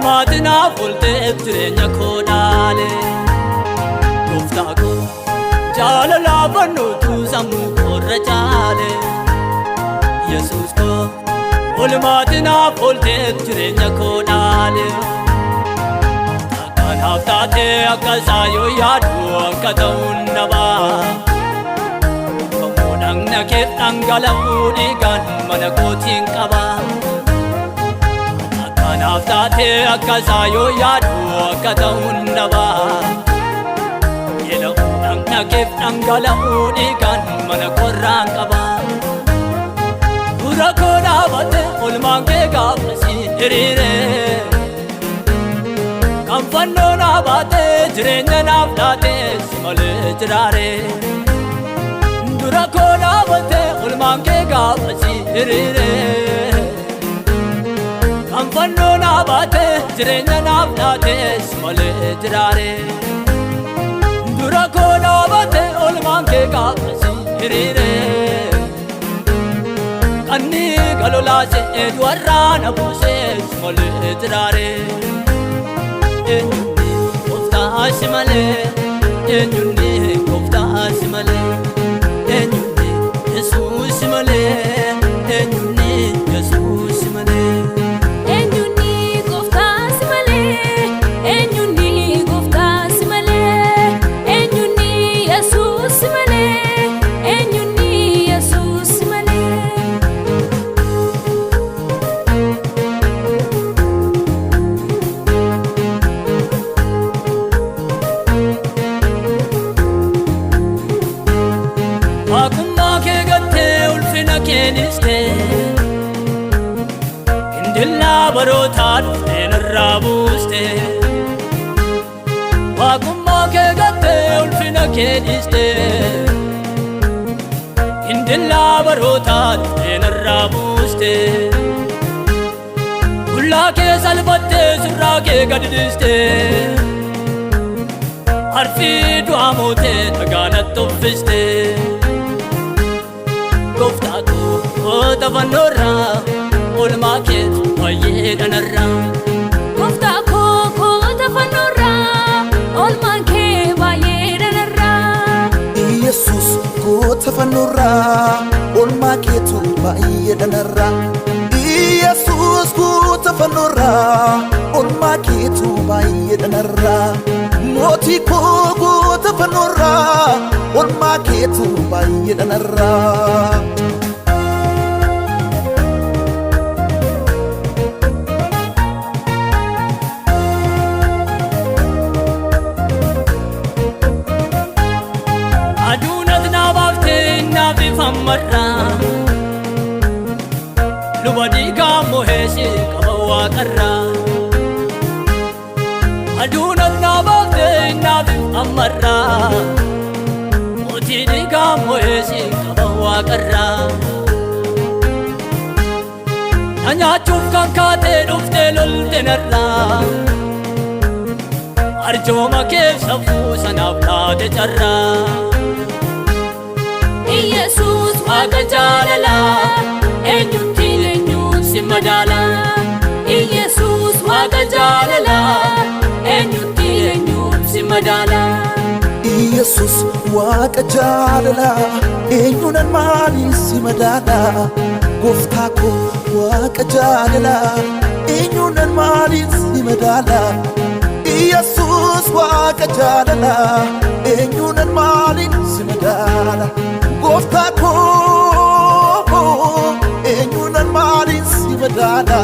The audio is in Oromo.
olmaatina fulteef jireenya koo dhaale gooftaa koo jaalala bannuutu sammuu koorra caale Yesuus koo olmaatina fulteef jireenya koo dhaale kanaaf taatee akka isaa yoo yaadu akka ta'uun dhabaa dhagna keef dhangala'uu dhiigaan mana kootiin qabaa kanaaf taatee akka isaa yoo yaadu akka ta'uun dhabaa dhagna keef dhangala'uu dhiigaan mana koorraan qabaa dura koo dhaabate olmaan kee gaafasii hiriire kan fannoo naabate jireenya naaf laate si malee jiraare dura koo dhaabate olmaan kee gaafasii hiriire kan fannoo naabate jireenya naaf laate si malee jiraare dura koo dhaabate olmaan kee gaafasii hiriire kanni galolaase edwarraa na buusee si malee jiraare eenyuun gooftaa si malee eenyuun gooftaa si malee eenyuun Yesuus si malee eenyuun Yesuus si malee eenyuun gooftaa si malee eenyuun gooftaa si malee eenyuun Yesuus si malee eenyuun Yesuus si malee Akkuma kee gattee ulfina keeniste indillaa barootaa dhuftee narraa buuste akkuma kee gattee ulfina keeniste indillaa barootaa dhuftee narraa buuste qullaa kee salphattee surraa kee gadhiiste harfii du'aa mootee dhagaa natti uffiste gooftaa koo tafannoorraa olmaa kee baay'ee dhanarraa gooftaa koo tafannoorraa olmaan kee baay'ee dhanarraa Yesuus goota fannoorraa olmaa keetu baay'ee dhanarraa Yesuus goota fannoorraa olmaa keetu baay'ee dhanarraa mootii koo goota fannoorraa olmaa keetu baay'ee dhanarraa aduunat naa baaftee naaf ifammarraa luba dhiigaa moheeshee qaba waaqarraa aduunat naa baaftee naaf ifammarraa mootii dhiigaa moheeshee qaba waaqarraa na nyaachuuf kan kaatee dhuftee lolte narraa arjooma keef safuu sanaaf laate carraa Yesuus waaqa jaalalaa eenyutti eenyuun si madaala Yesuus waaqa jaalalaa eenyutti eenyuun si madaala Yesuus waaqa jaalalaa eenyuun maaliin si madaala gooftaa koo waaqa jaalalaa eenyuun maaliin si madaala Yesuus waaqa jaalalaa eenyuun maaliin si madaala gooftaa koo eenyuun maaliin si madaala